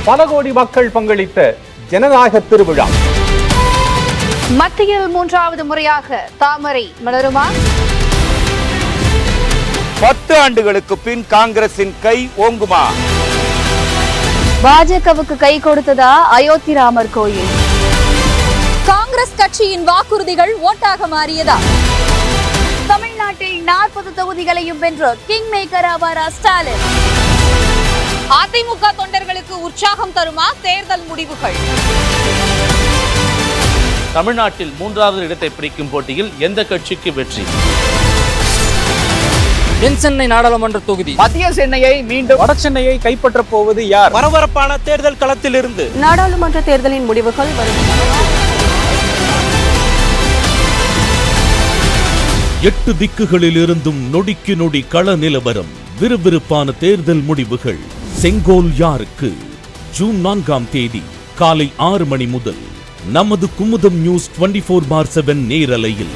பல கோடி மக்கள் பங்களித்த ஜனநாயக திருவிழா. மத்தியில் 3வது முறையாக தாமரை மலருமா? 10 ஆண்டுகளுக்கு பின் காங்கிரசின் கை ஓங்குமா? பாஜகவுக்கு கை கொடுத்ததா அயோத்தி ராமர் கோயில்? காங்கிரஸ் கட்சியின் வாக்குறுதிகள் ஓட்டாக மாறியதா? தமிழ்நாட்டில் 40 தொகுதிகளையும் வென்று கிங் மேக்கர் ஆவாரா ஸ்டாலின்? அதிமுக தொண்டர்களுக்கு உற்சாகம் தருமா தேர்தல் முடிவுகள்? தமிழ்நாட்டில் 3வது இடத்தை பிடிக்கும் போட்டியில் எந்த கட்சிக்கு வெற்றி? தென் சென்னை நாடாளுமன்ற தொகுதி மத்திய சென்னையை மீண்டும் வட சென்னையை கைப்பற்றப் போவது யார்? பரபரப்பான தேர்தல் களத்தில் இருந்து நாடாளுமன்ற தேர்தலின் முடிவுகள் வரும். 8 திக்குகளில் இருந்தும் நொடிக்கு நொடி கள நிலவரம். விறுவிறுப்பான தேர்தல் முடிவுகள். செங்கோல் யாருக்கு? ஜூன் 4ஆம் தேதி காலை 6 மணி முதல் நமது குமுதம் நியூஸ் 24/7 நேரலையில்.